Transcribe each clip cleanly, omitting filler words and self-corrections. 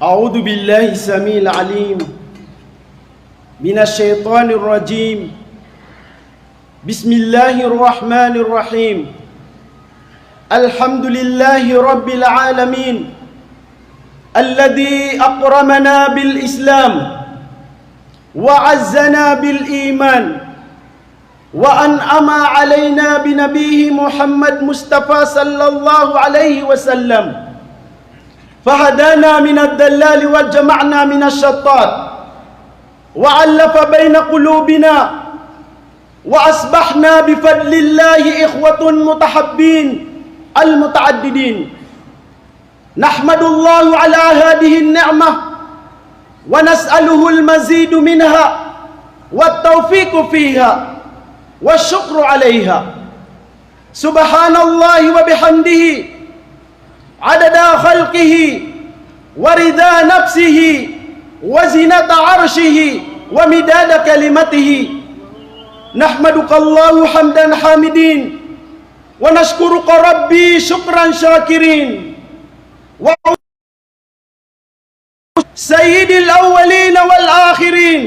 أعوذ بالله السميع العليم من الشيطان الرجيم. بسم الله الرحمن الرحيم. الحمد لله رب العالمين الذي أكرمنا بالإسلام وعزنا بالإيمان وأنعم علينا بنبيه محمد مصطفى صلى الله عليه وسلم، فهدانا من الضلال وجمعنا من الشتات وألف بين قلوبنا وأصبحنا بفضل الله إخوة متحبين المتعددين. نحمد الله على هذه النعمة ونسأله المزيد منها والتوفيق فيها والشكر عليها. سبحان الله وبحمده عدد خلقه ورضا نفسه وزنة عرشه ومداد كلمته. نحمدك الله حمدا حامدين ونشكرك ربي شكرا شاكرين. سيد الأولين والآخرين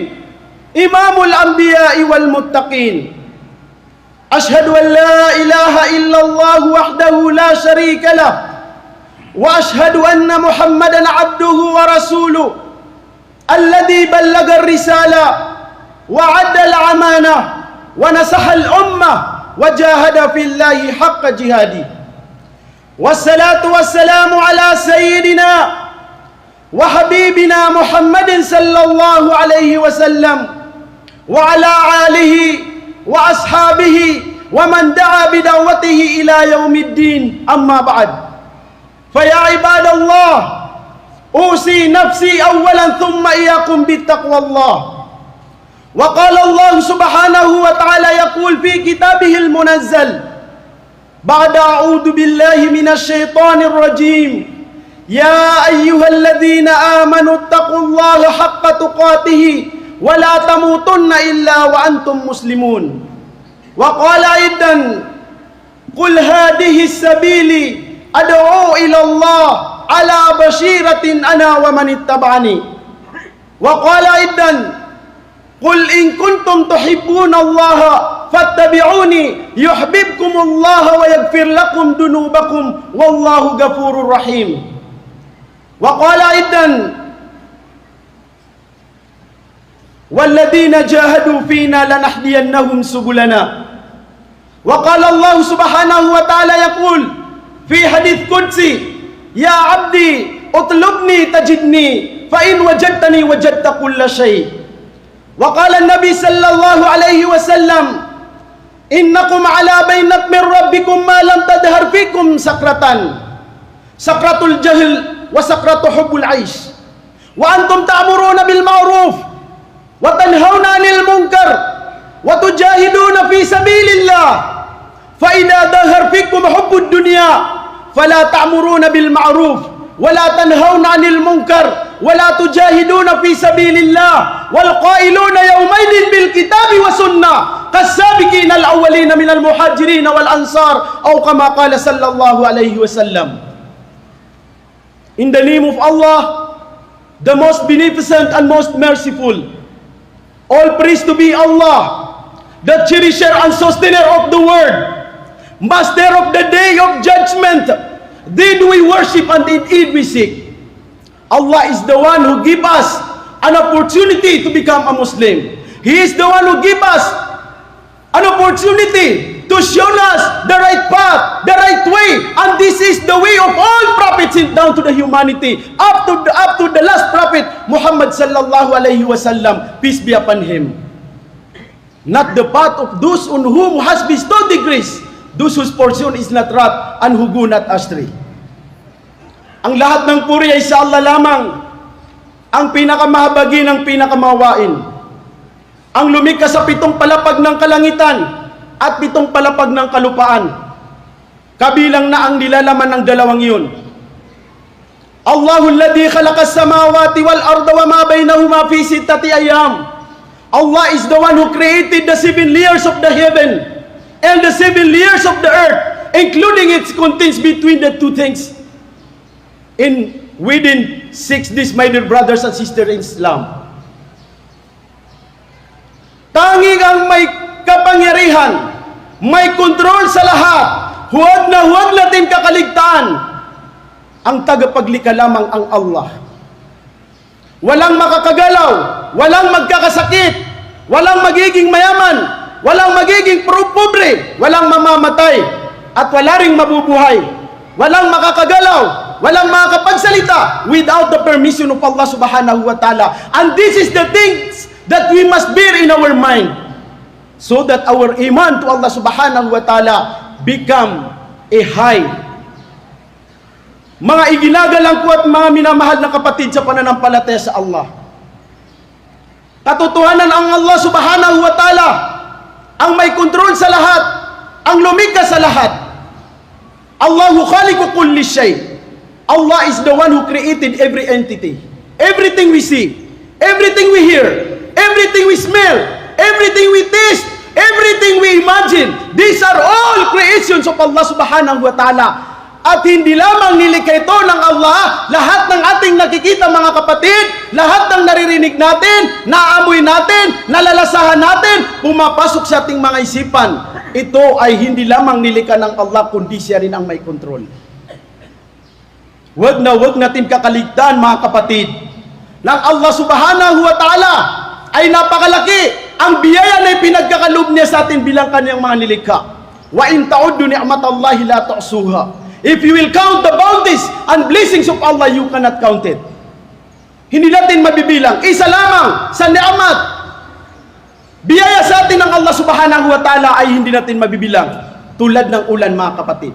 إمام الأنبياء والمتقين. أشهد أن لا إله إلا الله وحده لا شريك له، وأشهد أن محمدا عبده ورسوله الذي بلغ الرسالة وعد الأمانة ونصح الأمة وجاهد في الله حق جهاده. والصلاة والسلام على سيدنا وحبيبنا محمد صلى الله عليه وسلم وعلى آله وأصحابه ومن دعا بدعوته إلى يوم الدين. أما بعد، فيا عباد الله، أوصي نفسي أولا ثم إياكم بالتقوى الله. وقال الله سبحانه وتعالى يقول في كتابه المنزل بعد أعوذ بالله من الشيطان الرجيم: يا أيها الذين آمنوا اتقوا الله حق تقاته ولا تموتن إلا وأنتم مسلمون. وقال أيضا: قل هذه السبيل أدعو إلى الله على بشيرة أنا ومن اتبعني. وقال أيضا: قل إن كنتم تحبون الله فاتبعوني يحببكم الله ويغفر لكم ذنوبكم والله غفور رحيم. وقال أيضا: والذين جاهدوا فينا لنهدينهم سبلنا. وقال الله سبحانه وتعالى يقول في حديث قدسي: يا عبدي اطلبني تجدني فإن وجدتني وجدت كل شيء. وقال النبي صلى الله عليه وسلم: إنكم على بينة من ربكم ما لم تظهر فيكم سكرة الجهل وسكرة حب العيش، وأنتم تأمرون بالمعروف وتنهون عن المنكر وتجاهدون في سبيل الله، فإذا ظهر فيكم حب الدنيا فلا تأمرون بالمعروف ولا تنهون عن المنكر ولا تجاهدون في سبيل الله، والقائلون يومئذ بالكتاب والسنة كالسابقين الأولين من المهاجرين والأنصار أو كما قال صلى الله عليه وسلم. In the name of Allah, the most beneficent and most merciful, all praise to be Allah, the cherisher and sustainer of the world, master of the day of judgment. Did we worship and did we seek? Allah is the one who give us an opportunity to become a Muslim. He is the one who give us an opportunity to show us the right path, the right way, and this is the way of all prophets down to the humanity, up to the last prophet Muhammad sallallahu alaihi wasallam, peace be upon him. Not the path of those on whom has bestowed the grace, those whose portion is not wrath and who go not astray. Ang lahat ng puri ay sa Allah lamang, ang pinakamahabagi ng pinakamawain, ang lumikha sa 7 palapag ng kalangitan at 7 palapag ng kalupaan, kabilang na ang nilalaman ng 2 yun. Allahu alladhi khalaqa as-samawati wal arda wa ma bainahuma fi 6 ayyam. Allah is the one who created the 7 layers of the heaven and the 7 layers of the earth, including its contents between the two things in within 6 days, my dear brothers and sisters in Islam. Tanging ang may kapangyarihan, may kontrol sa lahat, huwag natin kakaligtaan, ang tagapaglikha lamang ang Allah. Walang makakagalaw, walang magkakasakit, walang magiging mayaman, walang magiging pobre, walang mamamatay, at wala ring mabubuhay. Walang makakagalaw, walang makakapagsalita without the permission of Allah subhanahu wa ta'ala. And this is the things that we must bear in our mind, so that our iman to Allah subhanahu wa ta'ala become a high. Mga iginagalang ko at mga minamahal na kapatid sa pananampalataya sa Allah, katotohanan ang Allah subhanahu wa ta'ala ang may kontrol sa lahat, ang lumikha sa lahat. Allahu khaliqu kulli shay. Allah is the one who created every entity. Everything we see, everything we hear, everything we smell, everything we taste, everything we imagine, these are all creations of Allah subhanahu wa ta'ala. At hindi lamang nilikha ito ng Allah, lahat ng ating nakikita mga kapatid, lahat ng naririnig natin, naamoy natin, nalalasahan natin, pumapasok sa ating mga isipan. Ito ay hindi lamang nilikha ng Allah, kundi siya rin ang may kontrol. Huwag natin kakaligtaan mga kapatid, ng Allah subhanahu wa ta'ala ay napakalaki. Ang biyaya na pinagkakaloob niya sa atin bilang kanyang mga nilikha. Wa in ta'uddu ni'matallahi la tuhsuha. If you will count the bounties and blessings of Allah, you cannot count it. Hindi natin mabibilang. Isa lamang sa ni'mat, biyaya sa atin ng Allah subhanahu wa ta'ala ay hindi natin mabibilang. Tulad ng ulan mga kapatid.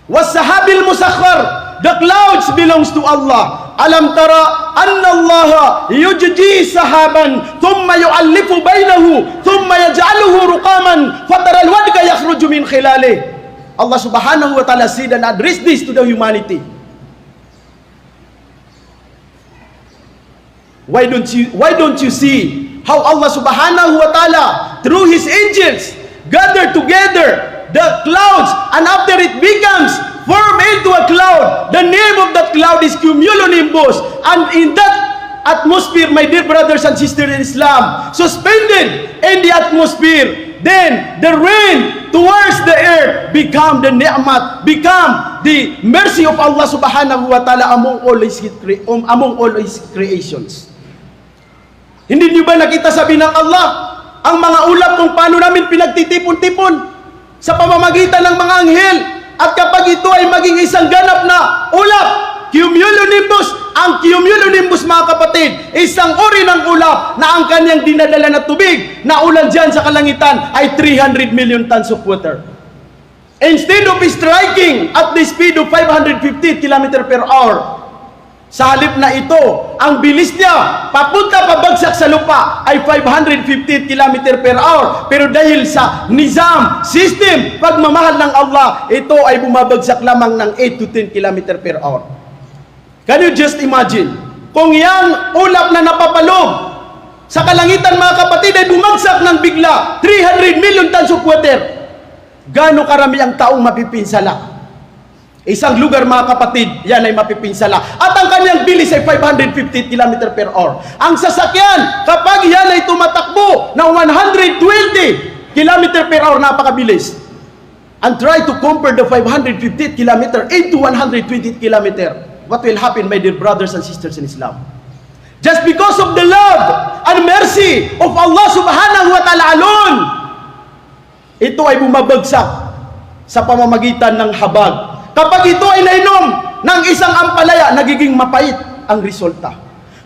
Was-sahabil musakhkhar, the clouds belongs to Allah. Alam tara anna Allah yujji sahaban thumma yu'allifu bainahu thumma yaj'aluhu ruqaman fatara al-wadqa yakhruju min khilalihi. Allah subhanahu wa ta'ala said and address this to the humanity. Why don't you see how Allah subhanahu wa ta'ala through his angels gather together the clouds, and after it becomes form into a cloud, the name of that cloud is cumulonimbus, and in that atmosphere, my dear brothers and sisters in Islam, suspended in the atmosphere, then the rain towards the earth become the ni'mat, become the mercy of Allah subhanahu wa ta'ala among all his creations. Hindi niyo ba nakita sabi ng Allah ang mga ulap kung paano namin pinagtitipon-tipon sa pamamagitan ng mga anghel, at kapag ito ay maging isang ganap na ulap, cumulonimbus, ang cumulonimbus mga kapatid, isang uri ng ulap na ang kanyang dinadala na tubig na ulan dyan sa kalangitan ay 300 million tons of water. Instead of striking at the speed of 550 km per hour, sa halip na ito, ang bilis niya papunta pabagsak sa lupa ay 550 km per hour. Pero dahil sa nizam, system, pagmamahal ng Allah, ito ay bumabagsak lamang ng 8 to 10 km per hour. Can you just imagine? Kung yang ulap na napapalog sa kalangitan mga kapatid ay bumagsak ng bigla, 300 million tons of water, gaano karami ang taong mapipinsala? Isang lugar mga kapatid, yan ay mapipinsala. At ang kanyang bilis ay 550 km per hour. Ang sasakyan, kapag yan ay tumatakbo ng 120 km per hour, napakabilis. And try to compare the 550 km into 120 km. What will happen, my dear brothers and sisters in Islam? Just because of the love and mercy of Allah subhanahu wa ta'ala alone, ito ay bumabagsak sa pamamagitan ng habag. Kapag ito ay nainom ng isang ampalaya, nagiging mapait ang resulta.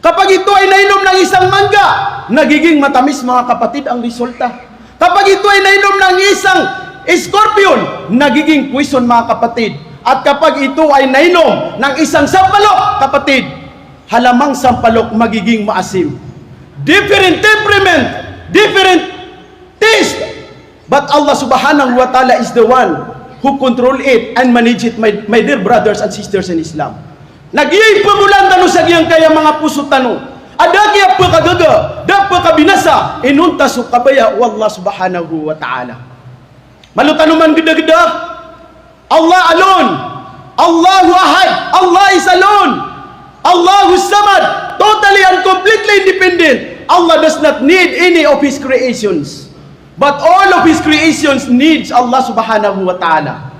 Kapag ito ay nainom ng isang mangga, nagiging matamis mga kapatid ang resulta. Kapag ito ay nainom ng isang scorpion, nagiging poison mga kapatid. At kapag ito ay nainom ng isang sampalok, kapatid, halamang sampalok magiging maasim. Different temperament, different taste. But Allah subhanahu wa ta'ala is the one who control it and manage it, my dear brothers and sisters in Islam. Nagyay pamulan tanu sa giyang kaya mga puso tanu. Adaki apa kagaga, dapa kabinasa, inunta su kabaya wallah subhanahu wa ta'ala. Malutanuman geda-geda, Allah alone, Allahu ahad, Allah is alone. Allahu Samad, totally and completely independent. Allah does not need any of His creations. But all of His creations needs Allah subhanahu wa ta'ala.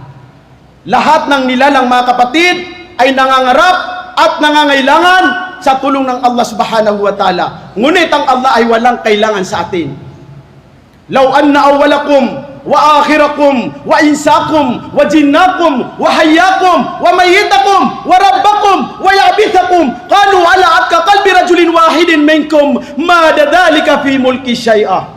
Lahat ng nilalang mga kapatid ay nangangarap at nangangailangan sa tulong ng Allah subhanahu wa ta'ala. Ngunit ang Allah ay walang kailangan sa atin. Law anna awwalakum wa akhirakum wa insakum wa jinnakum wa hayyakum wa mayyitakum wa rabbakum wa ya'bithakum qalu ala atka qalbi rajulin wahidin minkum ma dadhalika fi mulki syai'a.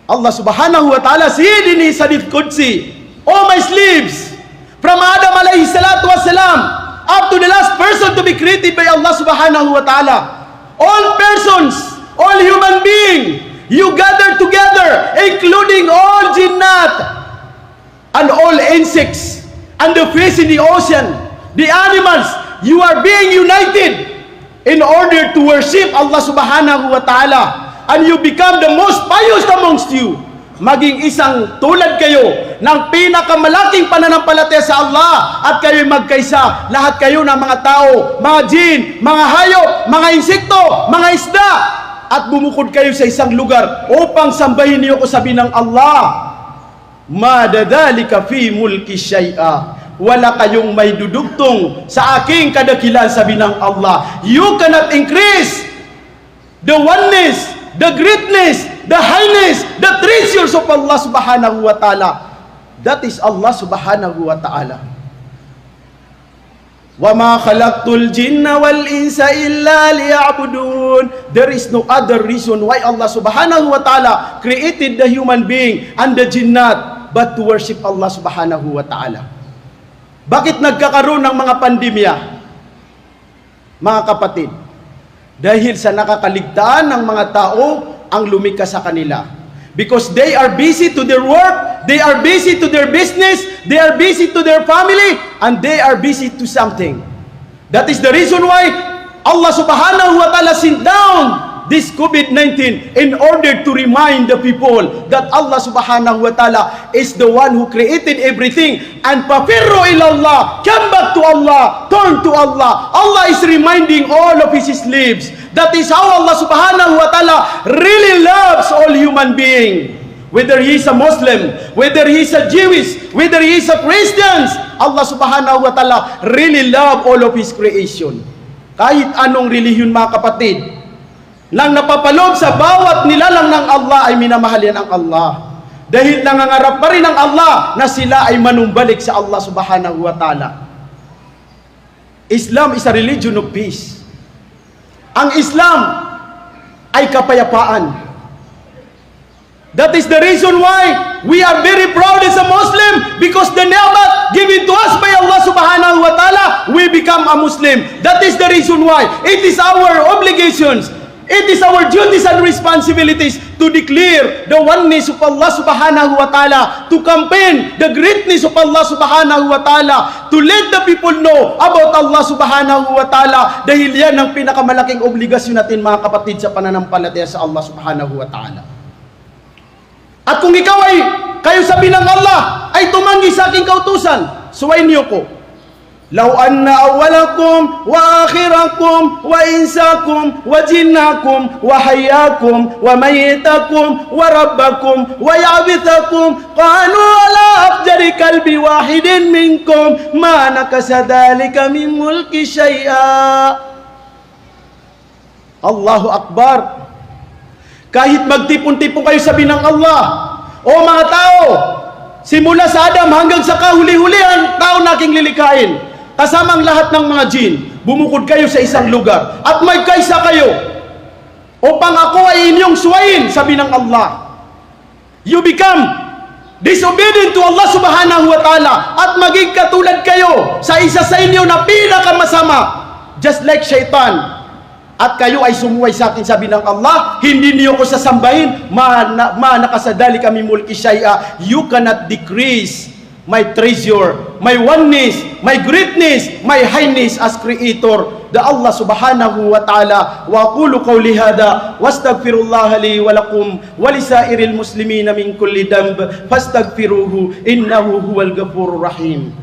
Allah subhanahu wa ta'ala said in His hadith Qudsi, "O my slaves, from Adam alayhi salatu wasalam up to the last person to be created by Allah subhanahu wa ta'ala, all persons, all human beings, you gather together, including all jinnat and all insects and the fish in the ocean, the animals, you are being united in order to worship Allah subhanahu wa ta'ala, and you become the most pious amongst you. Maging isang tulad kayo ng pinakamalaking pananampalataya sa Allah at kayo magkaisa, lahat kayo ng mga tao, mga jin, mga hayop, mga insekto, mga isda, at bumukod kayo sa isang lugar upang sambahin niyo ko, sabi ng Allah, ma dadhalika fi mulki syai'a, wala kayong may dudugtong sa aking kadakilan, sabi ng Allah. You cannot increase the oneness, the greatness, the highness, the treasures of Allah subhanahu wa ta'ala. That is Allah subhanahu wa ta'ala. وَمَا خَلَقْتُ الْجِنَّ وَالْإِنسَ إِلَّا لِيَعْبُدُونَ. There is no other reason why Allah subhanahu wa ta'ala created the human being and the jinnat but to worship Allah subhanahu wa ta'ala. Bakit nagkakaroon ng mga pandemya? Mga kapatid, dahil sa nakakaligtaan ng mga tao ang lumika sa kanila. Because they are busy to their work, they are busy to their business, they are busy to their family, and they are busy to something. That is the reason why Allah subhanahu wa ta'ala sent down this COVID-19 in order to remind the people that Allah subhanahu wa ta'ala is the one who created everything. And pafirru ilallah, come back to Allah, turn to Allah. Allah is reminding all of His slaves. That is how Allah subhanahu wa ta'ala really loves all human beings. Whether he is a Muslim, whether he is a Jewish, whether he is a Christian, Allah subhanahu wa ta'ala really love all of His creation. Kahit anong relihiyon, mga kapatid, nang napapalob sa bawat nilalang ng Allah ay minamahal yan ang Allah. Dahil nangangarap pa rin ang Allah na sila ay manumbalik sa Allah subhanahu wa ta'ala. Islam is a religion of peace. Ang Islam ay kapayapaan. That is the reason why we are very proud as a Muslim, because the ni'mat given to us by Allah subhanahu wa ta'ala, we become a Muslim. That is the reason why it is our obligations, it is our duties and responsibilities to declare the oneness of Allah subhanahu wa ta'ala, to campaign the greatness of Allah subhanahu wa ta'ala, to let the people know about Allah subhanahu wa ta'ala, dahil yan ang pinakamalaking obligasyon natin, mga kapatid, sa pananampalataya sa Allah subhanahu wa ta'ala. At kung ikaw ay, kayo sabi ng Allah, ay tumanggi sa aking kautusan, suwain niyo ko. Law anna awwalakum wa akhirakum wa insakum wa jinnakum wa hayyakum wa mayyitakum wa rabbakum wa ya'bithakum qalu ala afjari kalbi wahidin minkum ma nakasa dhalika min mulki syai'a. Allahu Akbar. Kahit magtipon-tipon kayo, sabi ng Allah, o mga tao, simula sa Adam hanggang sa kahuli-hulihan tao na aking lilikain, kasamang lahat ng mga jin, bumukod kayo sa isang lugar at magkaisa kayo upang ako ay inyong suwayin, sabi ng Allah. You become disobedient to Allah subhanahu wa ta'ala at maging katulad kayo sa isa sa inyo na pinakamasama, just like shaitan. At kayo ay sumuway sa akin, sabi ng Allah, hindi niyo ko sasambahin, nakasadali kami mulki syai'a. You cannot decrease my treasure, my oneness, my greatness, my highness as creator, the Allah subhanahu wa ta'ala. Wa aqulu qawli hadha wastaghfirullaha li wa lakum wa lisairil muslimina min kulli dhanb fastaghfiruhu innahu huwal ghafurur rahim.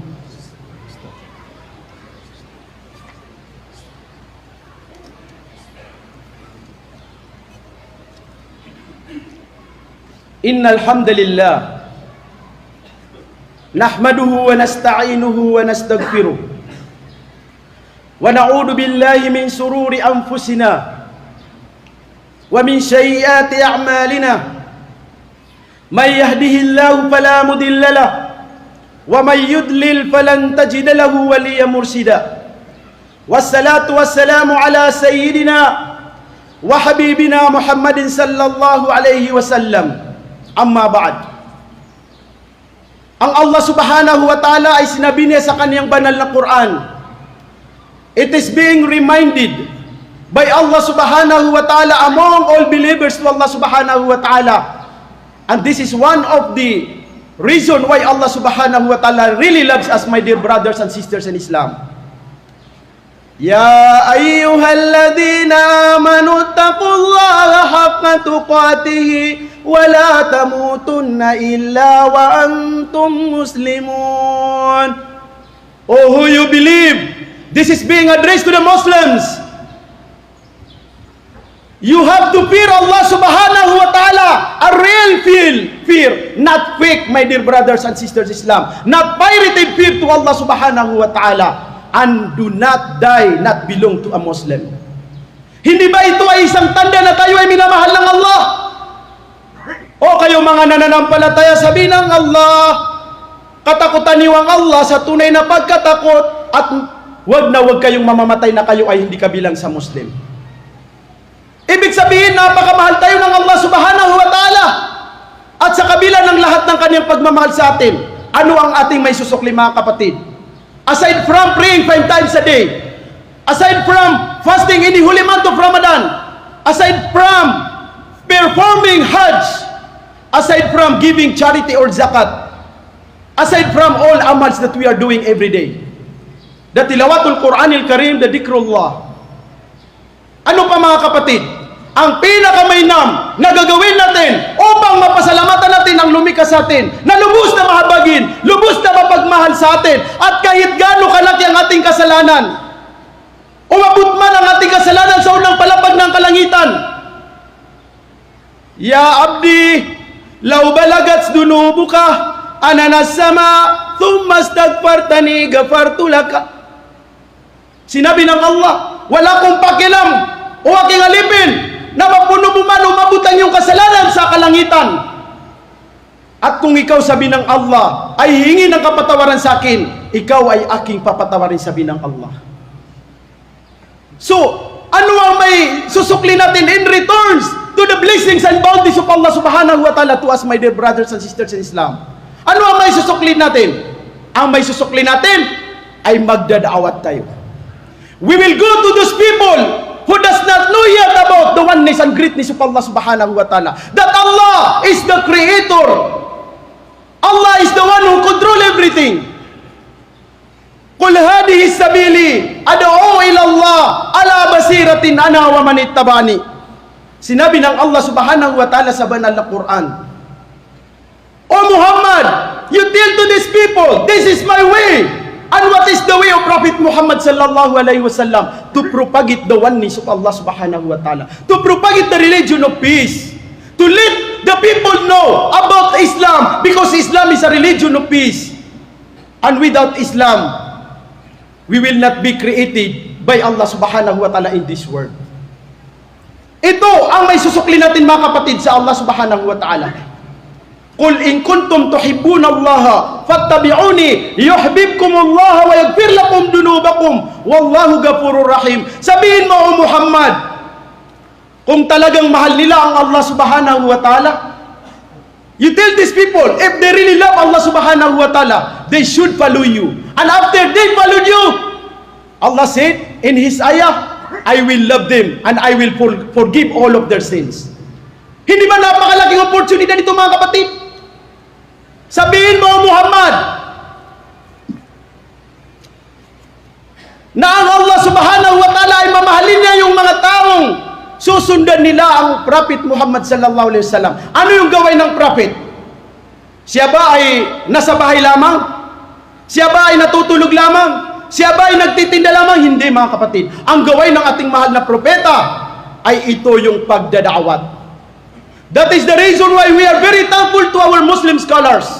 Innal hamdalillah nahmaduhu wa nasta'inuhu wa nastaghfiruh wa na'udzu billahi min sururi anfusina wa min sayyiati a'malina may yahdihillahu fala mudilla lahu wa may yudlil falan tajida lahu waliyyan murshida. Wassalatu wassalamu ala sayyidina wa habibina Muhammadin sallallahu alaihi wasallam. Amma ba'd. Ang Allah subhanahu wa ta'ala ay sinabi niya sa kaniyang banal na Quran. It is being reminded by Allah subhanahu wa ta'ala among all believers to Allah subhanahu wa ta'ala. And this is one of the reason why Allah subhanahu wa ta'ala really loves us, my dear brothers and sisters in Islam. Ya ayyuhalladhina amanu taqullaha haqqa tuqatih wa la tamutunna illa wa antum muslimun. Oh, who you believe, this is being addressed to the Muslims. You have to fear Allah subhanahu wa ta'ala, a real fear, not fake, my dear brothers and sisters in Islam, not pirated fear to Allah subhanahu wa ta'ala. And do not die, not belong to a Muslim. Hindi ba ito ay isang tanda na tayo ay minamahal ng Allah? O kayo mga nananampalataya, sabi ng Allah, katakutan niyo ang Allah sa tunay na pagkatakot at wag kayong mamamatay na kayo ay hindi kabilang sa Muslim. Ibig sabihin, napakamahal tayo ng Allah subhanahu wa ta'ala. At sa kabila ng lahat ng kanyang pagmamahal sa atin, ano ang ating may susukli, mga kapatid? Aside from praying 5 times a day, aside from fasting in the holy month of Ramadan, aside from performing Hajj, aside from giving charity or zakat, aside from all amals that we are doing every day, the tilawatul Quranil Karim, the dhikrullah. Ano pa, mga kapatid? Ang pinakamainam na gagawin natin upang mapasalamatan natin ang lumikha sa atin, na lubos na mahabagin, lubos na mapagmahal sa atin, at kahit gaano kalaki ang ating kasalanan, umabot man ang ating kasalanan sa unang palapag ng kalangitan. Ya abdi, law balagats dunubuka ananas sama thumma astaghfartani ghafartu laka. Sinabi ng Allah, wala kong pakialam o aking alipin na mapuno mo man umabutan yung kasalanan sa kalangitan. At kung ikaw, sabi ng Allah, ay hingi ng kapatawaran sa akin, ikaw ay aking papatawarin, sabi ng Allah. So, ano ang may susukli natin in returns to the blessings and bounties of Allah subhanahu wa ta'ala to us, my dear brothers and sisters in Islam? Ano ang may susukli natin? Ang may susukli natin ay magdadaawat tayo. We will go to those people who does not know yet about the oneness and greatness of Allah subhanahu wa ta'ala. That Allah is the creator. Allah is the one who control everything. Qul hadihi sabili ad'u ila Allah ala basiratin ana wa man ittabani. Sinabi ng Allah subhanahu wa ta'ala sa banal na Quran, O Muhammad, you tell to these people, this is my way. And what is the way of Prophet Muhammad sallallahu alaihi wasallam? To propagate the oneness of Allah subhanahu wa ta'ala. To propagate the religion of peace. To let the people know about Islam, because Islam is a religion of peace. And without Islam, we will not be created by Allah subhanahu wa ta'ala in this world. Ito ang may susukli natin, mga kapatid, sa Allah subhanahu wa ta'ala. Qul in kuntum tuhibbunallaha fattabi'uni yuhibbukumullah wa yaghfir lakum dunubakum wallahu ghafurur rahim. Sabihin mo, O Muhammad, kung talagang mahal nila ang Allah subhanahu wa ta'ala, you tell these people, if they really love Allah subhanahu wa ta'ala, they should follow you. And after they followed you, Allah said in His ayah, I will love them and I will forgive all of their sins. Hindi ba napakalaking opportunity dito, mga kapatid? Sabihin mo, Muhammad, na ang Allah subhanahu wa ta'ala ay mamahalin niya yung mga taong susundan nila ang Prophet Muhammad sallallahu alaihi wasallam. Ano yung gawin ng Prophet? Siya ba ay nasa bahay lamang? Siya ba ay natutulog lamang? Siya ba ay nagtitinda lamang? Hindi, mga kapatid. Ang gawin ng ating mahal na propeta ay ito yung pagdadawat. That is the reason why we are very thankful to our Muslim scholars.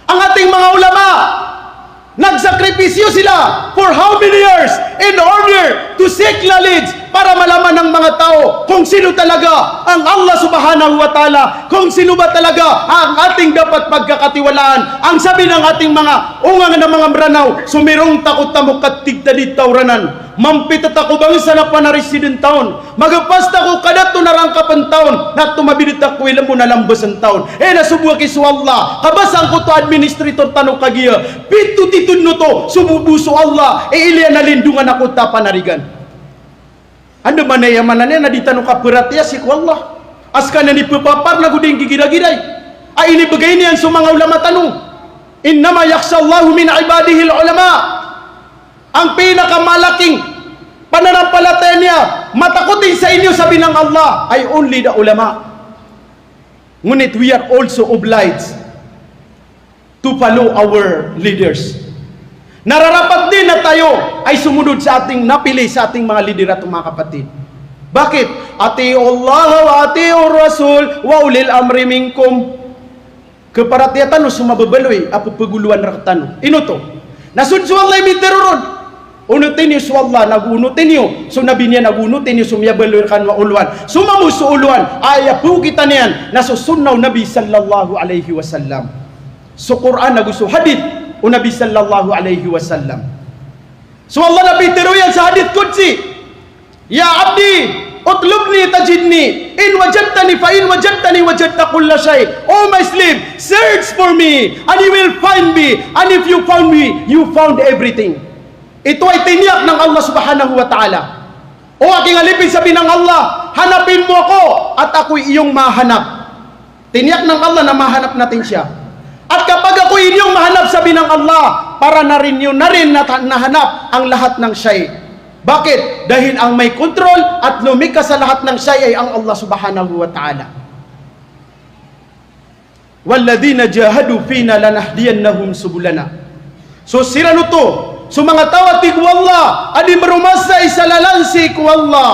Ang ating mga ulama, nagsakripisyo sila for how many years in order to seek knowledge para malaman ng mga tao kung sino talaga ang Allah subhanahu wa ta'ala, kung sino ba talaga ang ating dapat pagkakatiwalaan. Ang sabi ng ating mga ungang na mga maranaw, sumirong takot tamok at tigtadid tauranan, mampitat ako bangsa na panarisidin taon, magapasta ko kadato narangkapan taon, na tumabilit ako ilam mo na lambas ang taon. Nasubuha kiso Allah, kabasang ko to administrator tanong kagiya, pito titun no to, sumubuso Allah, ilian na lindungan ako tapanarigan. Ano man na yaman na di tanong kaperatya si Allah. Aska na ni pupapar na guding gigira-giray. Ay inibagay niyan sa mga ulama tanong. Innama yakhshallahu min ibadihi ulama. Ang pinakamalaking pananampalataya niya, matakotin sa inyo sabi ng Allah, ay only the ulama. Ngunit we are also obliged to follow our leaders. Nararapat din na tayo ay sumunod sa ating napili sa ating mga lider at mga kapatid. Bakit? Atiullah wa atiur rasul wa ulil amri minkum. Keparatiatan no sumababaloy apo paguluan rakatan. Ino to. Nasunsuallay miterurod. Unutin niyo swalla nagunutin niyo. So nabi niya nagunutin niyo sumyabaloy kan wa ulwan. Sumamuso ulwan ayapu kita niyan nasusunnaw Nabi sallallahu alaihi wasallam. So Quran naguso hadith o Nabi sallallahu alaihi wasallam. So Allah Nabi teruyan sa hadith Qudsi, Ya abdi, utlubni tajidni, in wajadtani fa in wajadtani wajadta kulla shay. Oh my slave, search for me, and you will find me, and if you found me, you found everything. Ito ay tiniyak ng Allah subhanahu wa ta'ala. O aking alipin sabi ng Allah, hanapin mo ako, at ako'y iyong mahanap. Tiniyak ng Allah na mahanap natin siya. At kapag ako inyong mahanap, sabi ng Allah, para na rin yun na rin nahanap ang lahat ng siya'y. Bakit? Dahil ang may kontrol at lumika sa lahat ng siya'y ay ang Allah subhanahu wa ta'ala. Walladhina jahadu fina lanahdiyannahum subulana. So sila nuto, so mga tawat ti Allah, adi marumasay sa lalansi ku Allah.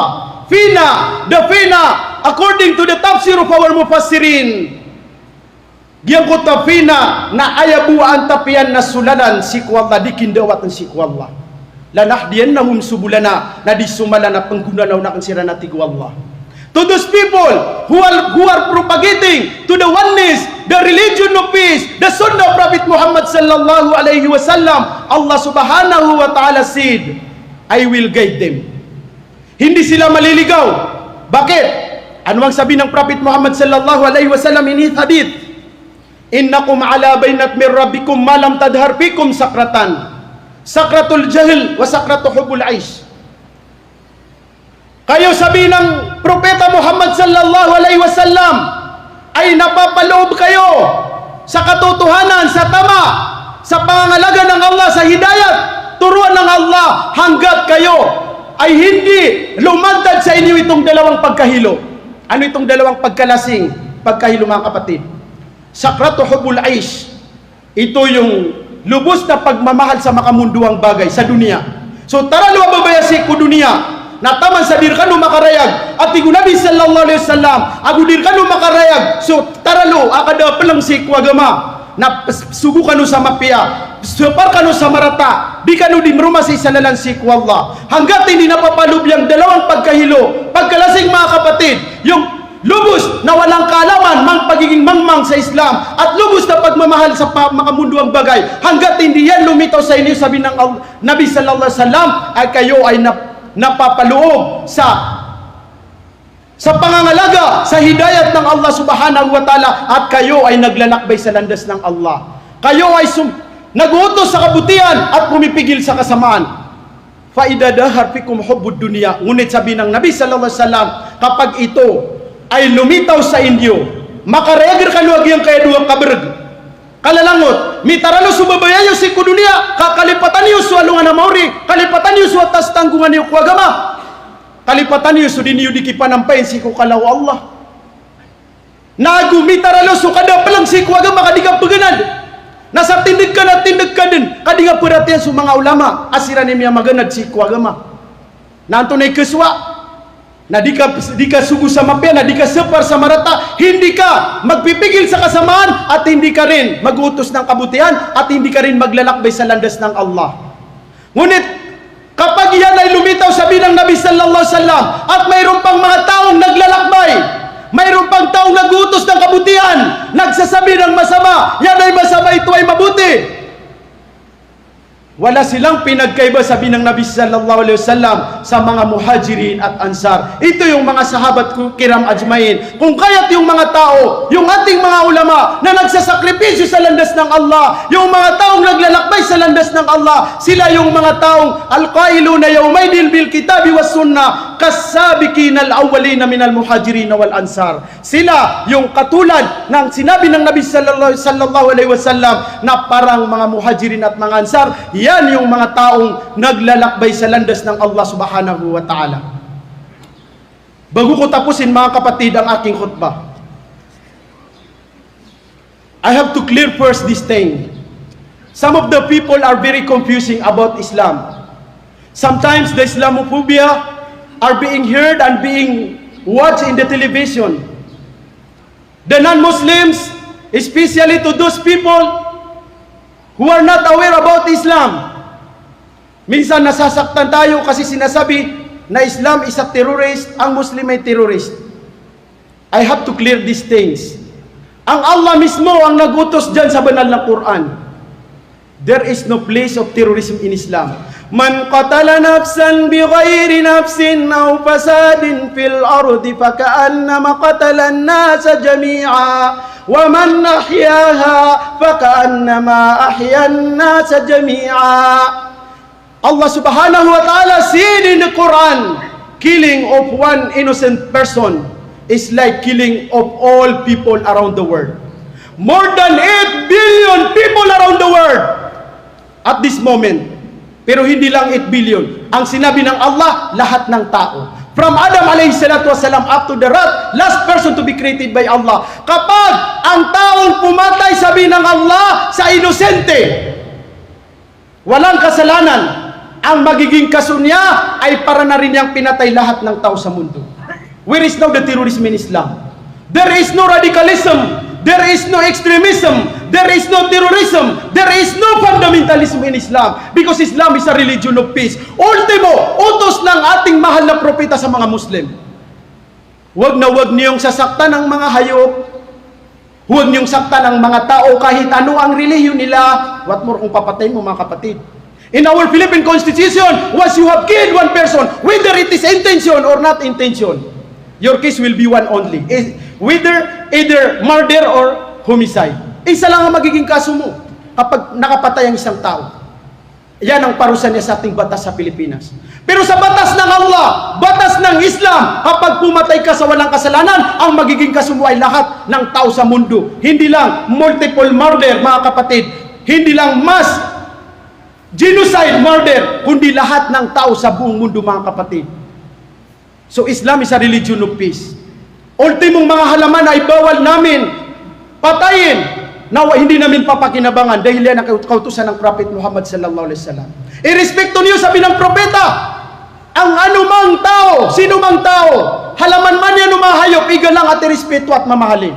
Fina, the fina, according to the tafsir of our mufassirin, Giyang ko tafina na ayabuan tapian na sulalan si kuwalla di kindawat ng si kuwalla. Lanahdiyan na subulana na di sumala na panggunanaw na kansira na tigwalla. To those people who are propagating to the oneness, the religion of peace, the sunnah of Prophet Muhammad sallallahu alaihi wasallam, Allah subhanahu wa ta'ala said, I will guide them. Hindi sila maliligaw. Bakit? Ano ang sabi ng Prophet Muhammad sallallahu alaihi wasallam in his hadith? Innakum ala bainat min rabbikum malam tadhar fikum sakratan, sakratul jahil wa sakratu hubul aish. Kayo sabi ng Propeta Muhammad sallallahu alaihi wasallam ay napapaloob kayo sa katotohanan, sa tama, sa pangangalaga ng Allah, sa hidayat, turuan ng Allah, hanggat kayo ay hindi lumantad sa inyo itong dalawang pagkahilo. Ano itong dalawang pagkalasing, pagkahilo mga kapatid? Sakratu hubul aish, ito yung lubos na pagmamahal sa makamunduang bagay sa dunia. So tara lo babayasi ko dunia, nataman sa dirkano makarayag at tigo Nabi sallallahu alaihi wasallam agu dirkano makarayag. So tara lo akada pelang si kuagama na sugu kanu sa mapia, separ kanu sa marata, di kanu di merumasi sa lalan si kuwalla. Hanggat hindi napapalub yung dalawang pagkahilo, pagkalasing mga kapatid, yung lubos na walang kaalaman mang pagiging mangmang sa Islam at lubos na pagmamahal sa makamunduang bagay, hanggat hindi yan lumitaw sa inyo, sabi ng Nabi sallallahu alaihi wasallam, ay kayo ay napapaloob sa pangangalaga sa hidayat ng Allah subhanahu wa ta'ala, at kayo ay naglalakbay sa landas ng Allah. Kayo ay naguutos sa kabutihan at pumipigil sa kasamaan. Faidadahar fikum hubbud dunya. Ngunit sabi ng Nabi sallallahu alaihi wasallam, kapag ito ay lumitaw sa inyo, makareagir kaluag yung kaya duwang kaberg. Kalalangot, mitaralo subabayayo si kudunia, kakalipatan niyo su alungan na mauri, kalipatan niyo su atas tanggungan niyo kuagama, kalipatan niyo su diniyo dikipanampain si kukalaw Allah. Nagu mitaralo su kada pelang si kuagama kadiga peganad. Nasa tindig ka din, kadiga perhatian su mga ulama, asiran niya maganad si kuagama. Nanto na ikeswa, na di ka sugo sa mapya, na di ka separ sa marata, hindi ka magpipigil sa kasamaan at hindi ka rin mag-utos ng kabutihan at hindi ka rin maglalakbay sa landas ng Allah. Ngunit kapag yan ay lumitaw sa binang Nabi sallallahu alaihi wasallam at mayroon pang mga taong naglalakbay, mayroon pang taong nag-utos ng kabutihan, nagsasabi ng masama, yan ay masama, ito ay mabuti. Wala silang pinagkaiba, sabi ng Nabi sallallahu alaihi wasallam, sa mga muhajirin at ansar. Ito yung mga sahabat kiram ajmain. Kung kaya't yung mga tao, yung ating mga ulama na nagsasakripisyo sa landas ng Allah, yung mga taong naglalakbay sa landas ng Allah, sila yung mga taong alqailuna yawmaidin bil kitabi was sunnah kasabiqin al-awwalina minal muhajirin wal ansar. Sila yung katulad ng sinabi ng Nabi sallallahu alaihi wasallam na parang mga muhajirin at mga ansar. Yan yung mga taong naglalakbay sa landas ng Allah subhanahu wa ta'ala. Bago ko tapusin mga kapatid ang aking khutbah, I have to clear first this thing. Some of the people are very confusing about Islam. Sometimes the Islamophobia are being heard and being watched in the television. The non-Muslims, especially to those people who are not aware about Islam. Minsan nasasaktan tayo kasi sinasabi na Islam is a terrorist, ang Muslim ay terrorist. I have to clear these things. Ang Allah mismo ang nagutos dyan sa banal na Quran. There is no place of terrorism in Islam. Man qatala nafsan bighayri nafsin aw fasadin fil ardi faka'annama qatala an-nasa jami'a wa man ahyaha faka'annama ahya an-nasa jami'a. Allah subhanahu wa ta'ala said in the Quran, killing of one innocent person is like killing of all people around the world. More than 8 billion people around the world at this moment. Pero hindi lang 8 billion. Ang sinabi ng Allah, lahat ng tao. From Adam alayhi salatu wasalam up to the last person to be created by Allah. Kapag ang taong pumatay, sabi ng Allah, sa inosente, walang kasalanan, ang magiging kaso niya ay para na rin niyang pinatay lahat ng tao sa mundo. Where is now the terrorism in Islam? There is no radicalism. There is no extremism. There is no terrorism. There is no fundamentalism in Islam. Because Islam is a religion of peace. Ultimo, utos ng ating mahal na propeta sa mga Muslim. Huwag na huwag niyong sasaktan ang mga hayop. Huwag niyong saktan ang mga tao kahit ano ang relihiyon nila. What more kung papatayin mo mga kapatid? In our Philippine Constitution, once you have killed one person, whether it is intention or not intention, your case will be one only. Either murder or homicide. Isa lang ang magiging kaso mo kapag nakapatay ang isang tao. Yan ang parusa niya sa ating batas sa Pilipinas. Pero sa batas ng Allah, batas ng Islam, kapag pumatay ka sa walang kasalanan, ang magiging kaso mo ay lahat ng tao sa mundo. Hindi lang multiple murder, mga kapatid. Hindi lang mass genocide murder, kundi lahat ng tao sa buong mundo, mga kapatid. So Islam is a religion of peace. Ultimong mga halaman ay bawal namin patayin na hindi namin papakinabangan dahil yan ang kautusan ng Prophet Muhammad sallallahu alaihi wasallam. Irespeto niyo, sabi ng propeta, ang anumang tao, sino mang tao, halaman man yan o mahayop, igalang at irespeto at mamahalin.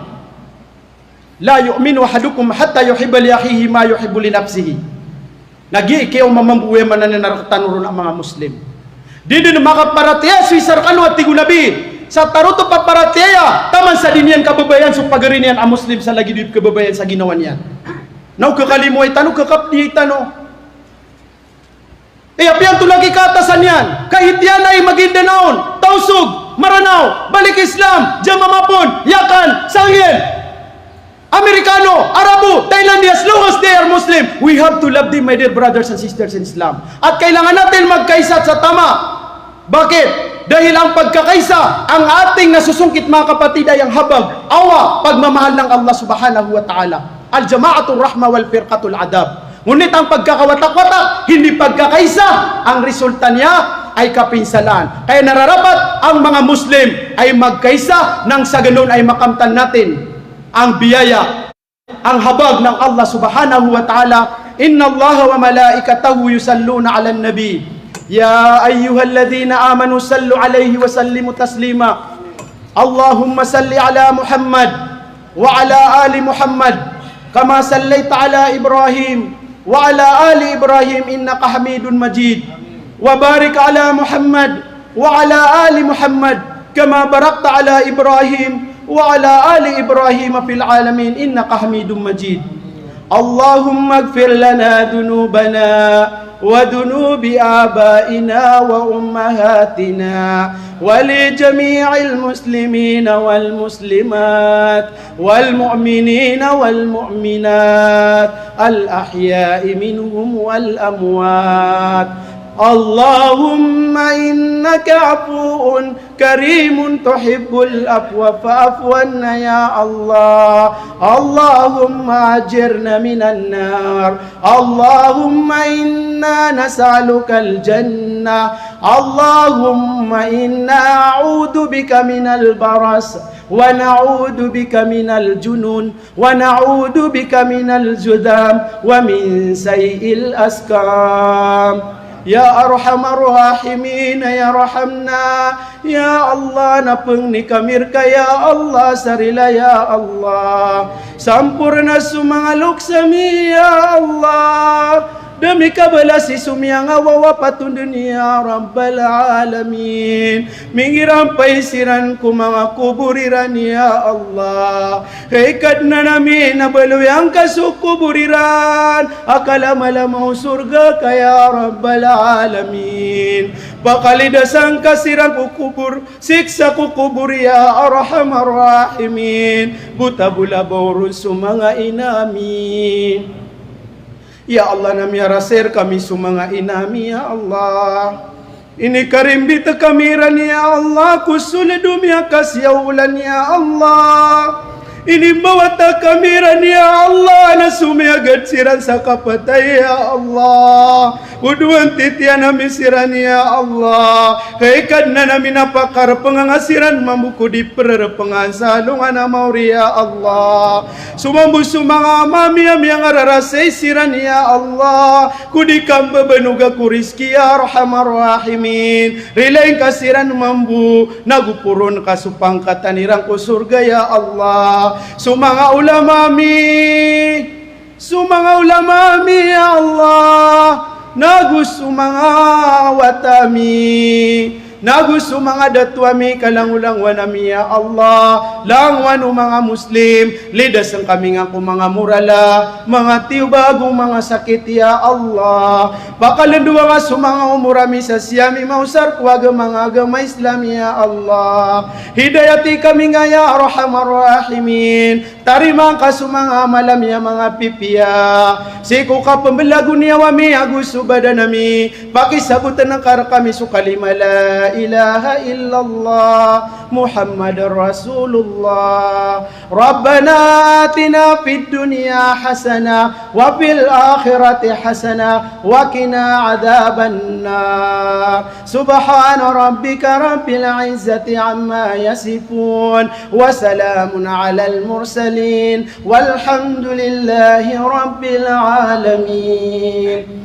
La yu'minu ahadukum hatta yuhibba li akhihi ma yuhibbu li nafsihi. Nag-iikiyaw mamambuwe man na nanaratanuro ng mga Muslim. Dito na makaparatiya, Swisar kanu at tigunabi. Sa taruto paparatiya, taman sa dinyan kababayan, so pagarinian ang Muslim sa lagi dito kababayan sa ginawa niyan. Now kakalimuay tanong, kakapdi tanong. Apiyan tulagi katasan yan. Kahit yan ay Maguindanaon, Tausug, Maranao, Balik Islam, Jamamapon, Yakan, Sangyen, Amerikano, Arabo, Thailandia, as long as they are Muslim, we have to love them, my dear brothers and sisters in Islam. At kailangan natin magkaisa sa tama. Bakit? Dahil ang pagkakaisa, ang ating nasusungkit mga kapatid ay ang habag, awa, pagmamahal ng Allah subhanahu wa ta'ala. Al-jama'atul rahma wal firqatul adab. Ngunit ang pagkakawatak-watak, hindi pagkakaisa, ang resulta niya ay kapinsalaan. Kaya nararapat ang mga Muslim ay magkaisa nang sa ganun ay makamtan natin ang biyaya, ang habag ng Allah subhanahu wa ta'ala. Inna Allah wa malaikatahu yusalluna ala nabi يا أيها الذين آمنوا صلوا عليه وسلموا تسليما اللهم صل على محمد وعلى آل محمد كما صليت على إبراهيم وعلى آل إبراهيم إنك حميد مجيد وبارك على محمد وعلى آل محمد كما باركت على إبراهيم وعلى آل إبراهيم في العالمين إنك حميد مجيد اللهم اغفر لنا ذنوبنا وذنوب آبائنا وأمهاتنا ولجميع المسلمين والمسلمات والمؤمنين والمؤمنات الأحياء منهم والأموات اللهم إنك عفو كريم تحب العفو فاعف عنا يا الله اللهم أجرنا من النار اللهم إنا نسألك الجنة اللهم إنا أعوذ بك من البرص ونعوذ بك من الجنون ونعوذ بك من الجذام ومن سيء الأسقام Ya Arhamar Rahimin, Ya Rahamna, Ya Allah napeng ni kamir ka, Ya Allah sarila, Ya Allah sampurna sumangalok sami, Ya Allah demi kabalasi sumiyang awawa patun dunia Rabbal Alamin mingiram paisiran ku mga kuburiran, Ya Allah kaikad na namin nabaluyang kasukuburiran akala malamaw surga ka, Ya Rabbal Alamin bakalidasan kasirang kukubur siksa kukubur, Ya Arhamar Rahimin buta bulabaw sa mga inami. Ya Allah namiyara sir kami sumanga inami, Ya Allah ini karimbita kamiran, Ya Allah kusuledum ya kasyaulan, Ya Allah ini bawata kamiran, Ya Allah na sumiagad siran sa kapatay, Ya Allah uduan titian namin siran, Ya Allah kaikad na namin napakar pangangasiran mamuko di pererpengan salungan na mauri, Ya Allah sumambu sumanga mami yang ararasay siran, Ya Allah kudikam bebenuga kuriski, Ya Arhamar Rahimin rilain kasiran mambu nagupurun kasupangkatan irang ko surga, Ya Allah sumanga ulama mi, Ya Allah nagus sumanga watami nagus sumanga datuami kalangulang wanami, Ya Allah langwan mga Muslim lidas ang kami nga kung mga murala mga tiubagong mga sakit, Ya Allah bakalandua nga sumanga umurami sa siyami mausar kuwaga mga agama Islam, Ya Allah hidayati kami nga, Ya Arhamar Rahimin tarimang ka sumanga malam, Ya mga pipiya siku ka pembelagu niya wami agus subada nami pakisabutan ng kara kami sukalimala ilaha illallah Muhammadar Rasulullah Rabbana atina fid dunya hasanah wa fil akhirati hasanah wa qina adzaban nar subhana rabbika rabbil izzati amma yasifun wa salamun alal mursalin walhamdulillahi rabbil alamin.